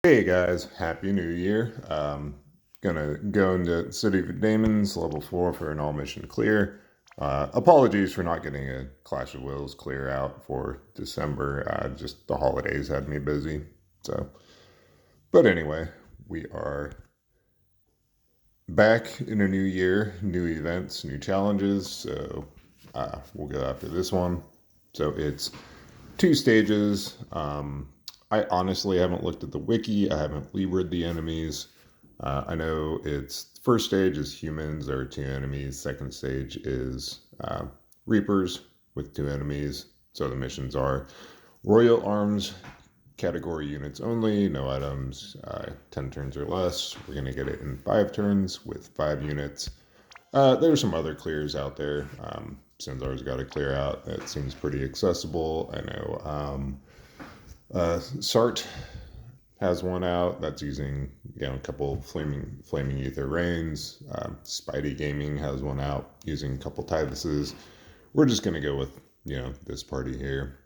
Hey guys, Happy New Year. Gonna go into City of Daemons, level 4 for an all mission clear. Apologies for not getting a Clash of Wills clear out for December. Just the holidays had me busy. So, but anyway, we are back in a new year, new events, new challenges. So, we'll go after this one. So it's 2 stages. I honestly haven't looked at the wiki. I haven't Libred the enemies. I know it's first stage is humans. There are 2 enemies. Second stage is reapers with 2 enemies. So the missions are royal arms, category units only, no items, 10 turns or less. We're going to get it in 5 turns with 5 units. There's some other clears out there. Sinzar's got a clear out that seems pretty accessible. I know Sart has one out that's using a couple flaming ether rains. Spidey Gaming has one out using a couple Tivuses. We're just gonna go with this party here.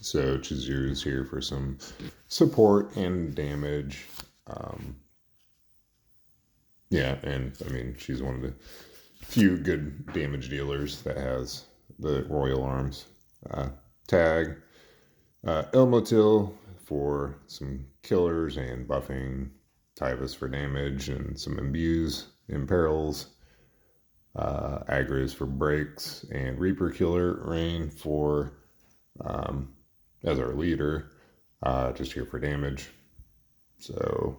So Chizuru's here for some support and damage. And I mean she's one of the few good damage dealers that has the royal arms. Tag Ilmotil for some killers and buffing, Tyvus for damage and some imbues, imperils, Agris for breaks, and Reaper Killer Rain for as our leader, just here for damage. So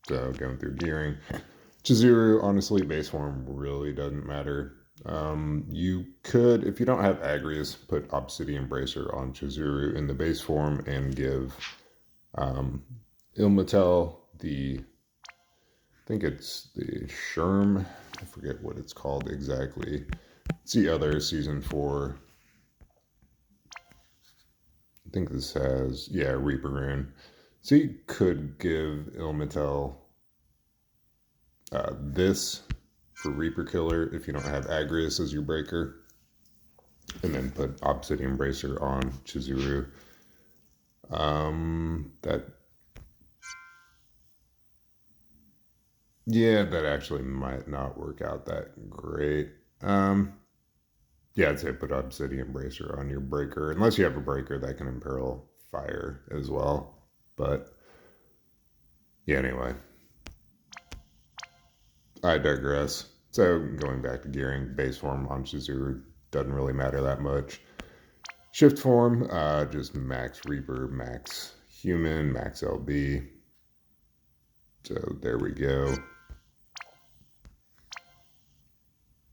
so going through gearing. Chizuru, honestly, base form really doesn't matter. You could, if you don't have Agrius, put Obsidian Bracer on Chizuru in the base form and give Ilmatel I think it's the Sherm. I forget what it's called exactly. It's the other season 4. I think this has, Reaper Rune. So you could give Ilmatel this for Reaper Killer if you don't have Agrius as your breaker, and then put Obsidian Bracer on Chizuru. That actually might not work out that great. I'd say put Obsidian Bracer on your breaker, unless you have a breaker that can imperil fire as well. But anyway, I digress. So going back to gearing, base form on Chizuru doesn't really matter that much. Shift form, just max Reaper, max Human, max LB. So there we go.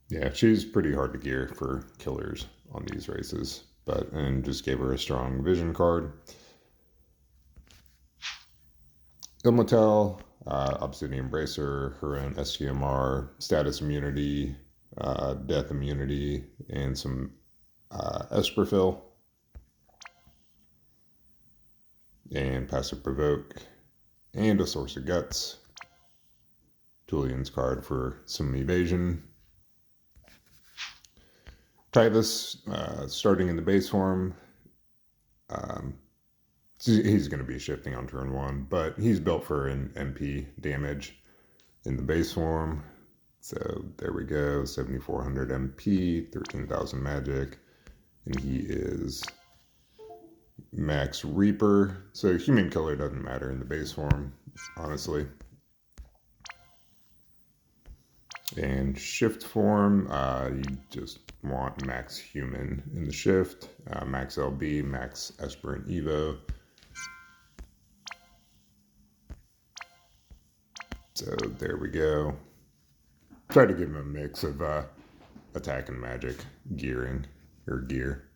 Yeah, she's pretty hard to gear for killers on these races, and just gave her a strong vision card. Ilmatel, Obsidian Bracer, her own STMR, status immunity, death immunity, and some Esperfill. And passive provoke, and a source of guts. Tulian's card for some evasion. Tyvus, starting in the base form. He's going to be shifting on turn 1, but he's built for an MP damage in the base form. So there we go, 7,400 MP, 13,000 magic, and he is max Reaper. So Human Killer doesn't matter in the base form, honestly. And shift form, you just want max Human in the shift, max LB, max Esper and Evo. So there we go. Try to give him a mix of attack and magic gearing, or gear.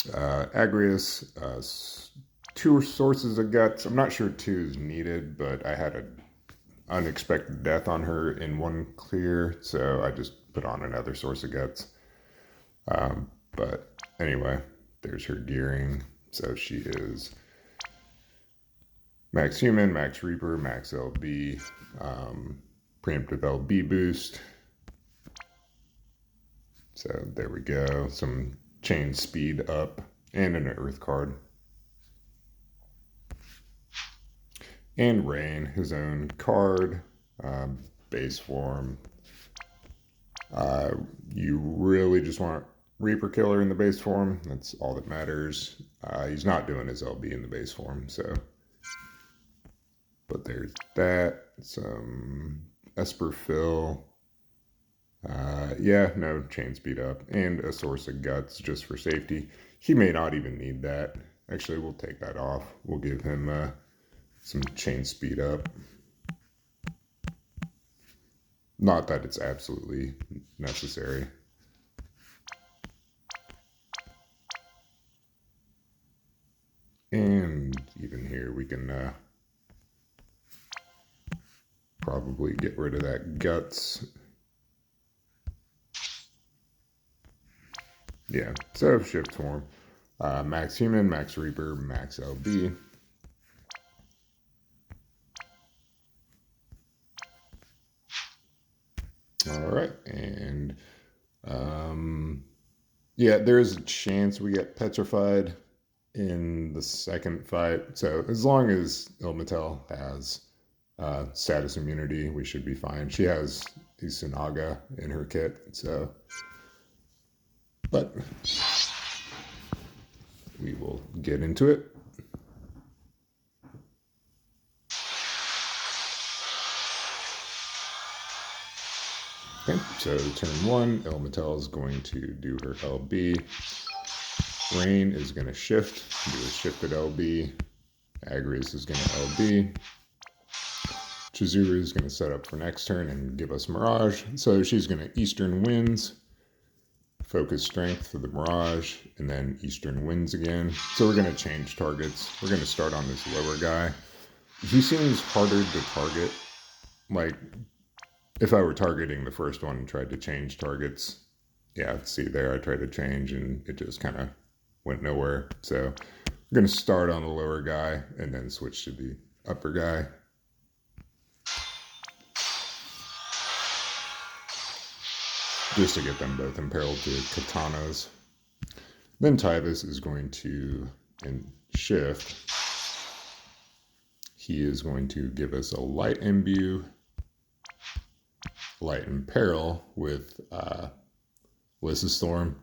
Agrius, 2 sources of guts. I'm not sure 2 is needed, but I had an unexpected death on her in 1 clear, so I just put on another source of guts. But anyway, there's her gearing. So she is max Human, max Reaper, max LB, preemptive LB boost. So there we go. Some chain speed up and an Earth card. And Rain, his own card, base form. You really just want Reaper Killer in the base form. That's all that matters. He's not doing his LB in the base form, so. But there's that. Some Esper Fill. Yeah, no, chain speed up. And a Source of Guts just for safety. He may not even need that. Actually, we'll take that off. We'll give him some chain speed up. Not that it's absolutely necessary. And even here we can probably get rid of that Guts. Yeah, so shift form. Max Human, Max Reaper, Max LB. All right, and yeah, there is a chance we get petrified in the second fight. So as long as Ilmatel has status immunity, we should be fine. She has Isunaga in her kit, so. But we will get into it. Okay, so turn 1, Ilmatel is going to do her LB. Rain is going to shift, do a shifted LB. Agrius is going to LB. Chizuru is going to set up for next turn and give us Mirage. So she's going to Eastern Winds, Focus Strength for the Mirage, and then Eastern Winds again. So we're going to change targets. We're going to start on this lower guy. He seems harder to target. Like, if I were targeting the first one and tried to change targets, yeah, see there, I tried to change and it just kind of went nowhere. So I'm going to start on the lower guy and then switch to the upper guy. Just to get them both imperiled to katanas. Then Tybus is going to shift. He is going to give us a light imbue, light imperil with Lys's Storm.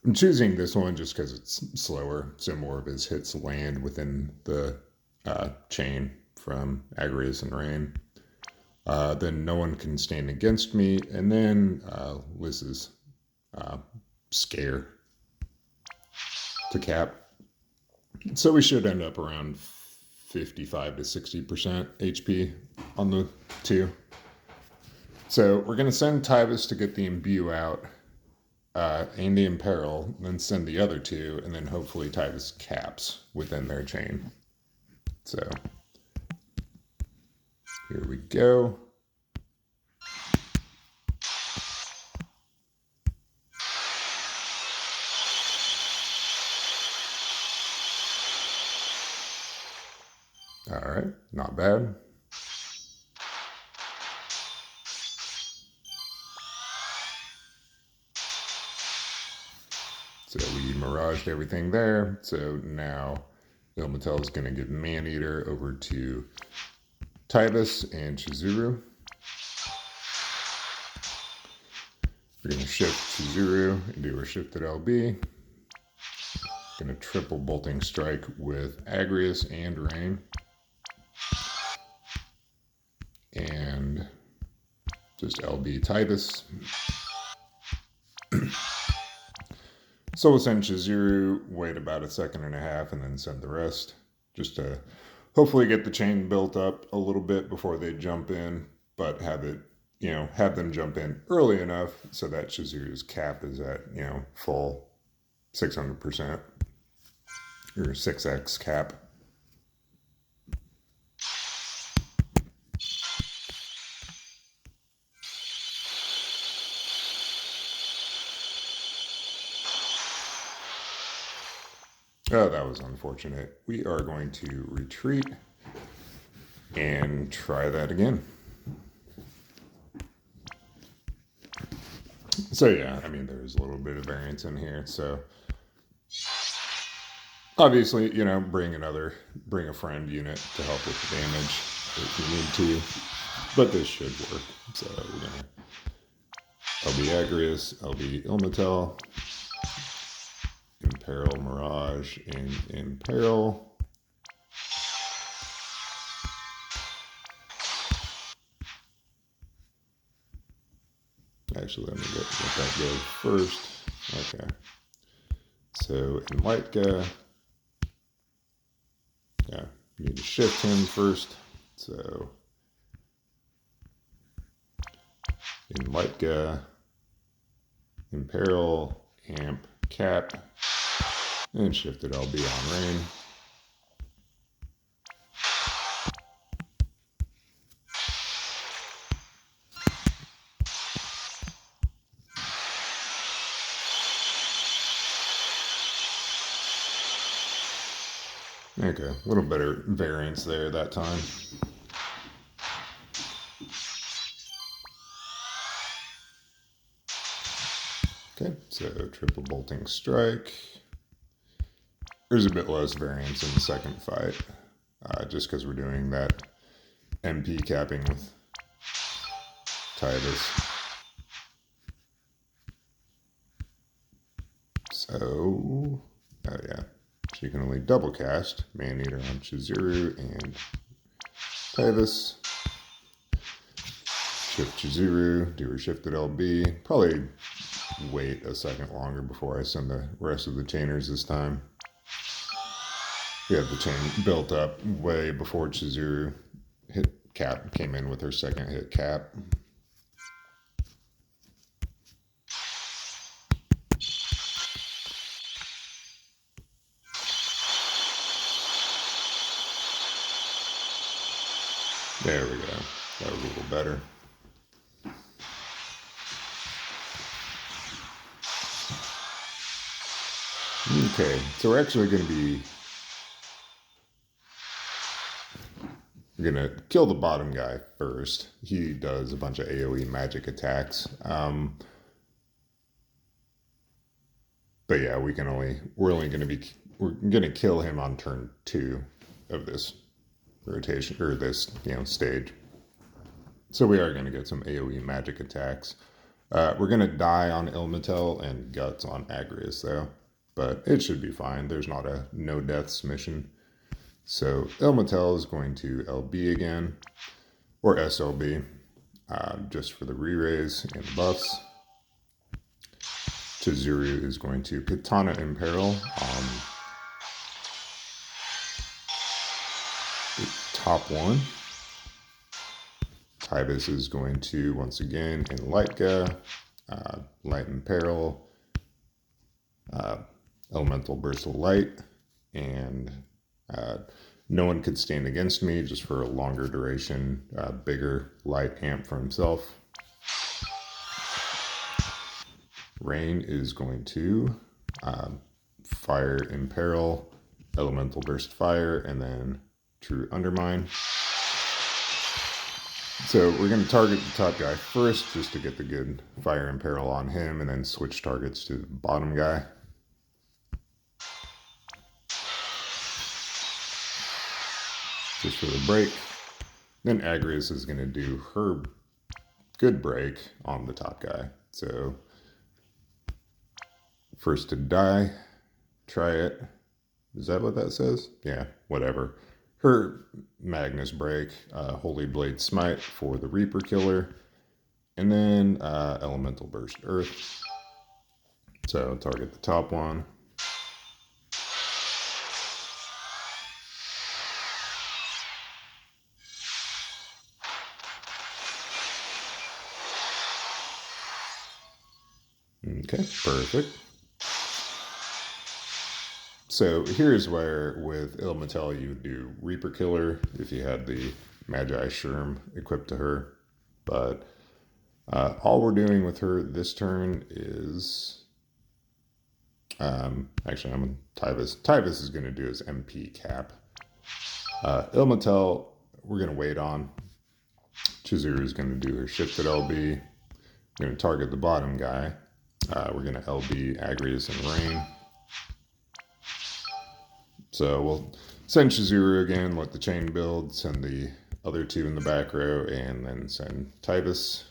I'm choosing this one just because it's slower, so more of his hits land within the chain from Agrius and Rain. Then no one can stand against me, and then Lys's Scare to cap. So we should end up around 55 to 60% HP on the two. So we're going to send Tybus to get the imbue out and the imperil, then send the other two, and then hopefully Tybus caps within their chain. So here we go. All right, not bad. So we miraged everything there. So now Ilmatel is going to give Maneater over to Tybus and Chizuru. We're going to shift Chizuru and do our shifted LB. Going to triple bolting strike with Agrius and Rain. And just LB Tybus. So we'll send Chizuru, wait about a second and a half, and then send the rest. Just to hopefully get the chain built up a little bit before they jump in, but have it, have them jump in early enough so that Chizuru's cap is at, full 600% or 6x cap. Oh, that was unfortunate. We are going to retreat and try that again. So yeah, I mean, there's a little bit of variance in here. So Obviously, you know, bring a friend unit to help with the damage if you need to. But this should work. So we're gonna LB Agrius, LB Ilmatel, Imperil Mirage, and Imperil. Actually, let me let that go first. Okay. So in Lightka, yeah, you need to shift him first. So in Lightka, Imperil, Amp, Cap, and shifted LB on Rain. Okay, a little better variance there that time. Okay, so triple bolting strike. There's a bit less variance in the second fight, just because we're doing that MP capping with Titus. So, oh yeah, she can only double cast Maneater on Chizuru and Titus. Shift Chizuru, do her shifted LB. Probably wait a second longer before I send the rest of the chainers this time. We had the chain built up way before Chizuru hit cap, came in with her second hit cap. There we go. That was a little better. Okay, so we're actually going to be gonna kill the bottom guy first. He does a bunch of AoE magic attacks. But yeah, we're gonna kill him on turn 2 of this rotation or this stage. So we are gonna get some AoE magic attacks. We're gonna die on Ilmatel and guts on Agrius though, but it should be fine. There's not a no deaths mission. So Ilmatel is going to LB again, or SLB, just for the re-raise and the buffs. Chizuru is going to Katana Imperil on the top one. Tybus is going to, once again, in Lightka, Light Imperil, Elemental Burst of Light, and no one could stand against me, just for a longer duration, bigger light amp for himself. Rain is going to Fire Imperil, Elemental Burst Fire, and then True Undermine. So we're going to target the top guy first, just to get the good Fire Imperil on him, and then switch targets to the bottom guy. Just for the break. Then Agrius is going to do her good break on the top guy. So first to die, try it. Is that what that says? Yeah, whatever. Her Magnus break, Holy Blade Smite for the Reaper Killer, and then Elemental Burst Earth. So target the top one. Okay, perfect. So here's where with Ilmatel you would do Reaper Killer if you had the Magi Sherm equipped to her. But all we're doing with her this turn is... actually, I'm on Tyvis. Tyvis is going to do his MP cap. Ilmatel, we're going to wait on. Chizuru is going to do her shifted LB. We're going to target the bottom guy. We're going to LB Agrius and Rain. So we'll send Shizuru again, let the chain build, send the other two in the back row, and then send Titus.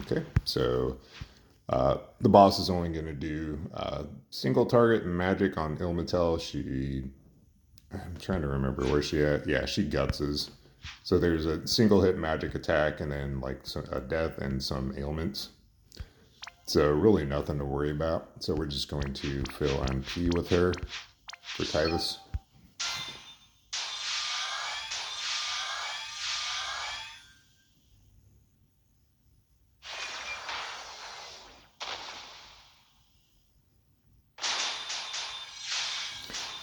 Okay, so the boss is only going to do single target magic on Ilmatel. I'm trying to remember where she at. Yeah, she gutses. So there's a single hit magic attack and then like a death and some ailments. So really nothing to worry about. So we're just going to fill MP with her for Titus.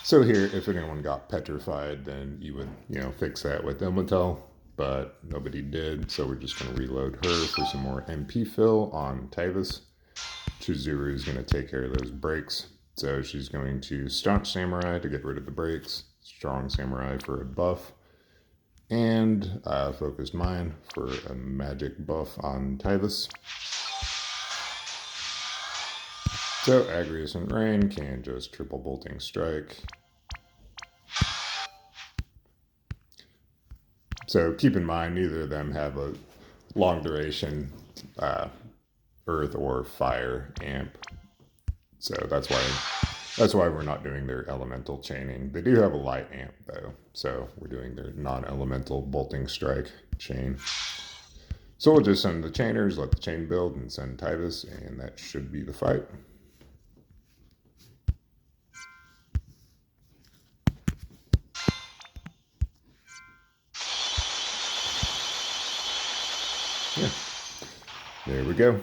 So here, if anyone got petrified, then you would, fix that with Ilmatel, but nobody did. So we're just going to reload her for some more MP fill on Titus. Chizuru is going to take care of those breaks. So she's going to Staunch Samurai to get rid of the breaks, Strong Samurai for a buff, and Focused Mind for a magic buff on Titus. So Agrius Rain can just triple bolting strike. So keep in mind, neither of them have a long duration earth or fire amp. So that's why we're not doing their elemental chaining. They do have a light amp though, so we're doing their non-elemental bolting strike chain. So we'll just send the chainers, let the chain build, and send Titus, and that should be the fight. Yeah, there we go.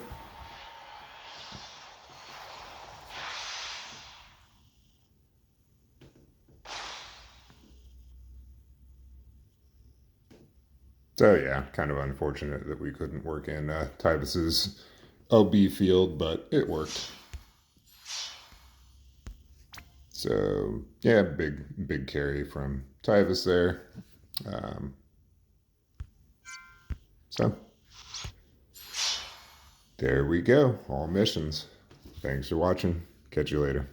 So yeah, kind of unfortunate that we couldn't work in Titus's OB field, but it worked. So yeah, big carry from Titus there. So there we go, all missions. Thanks for watching. Catch you later.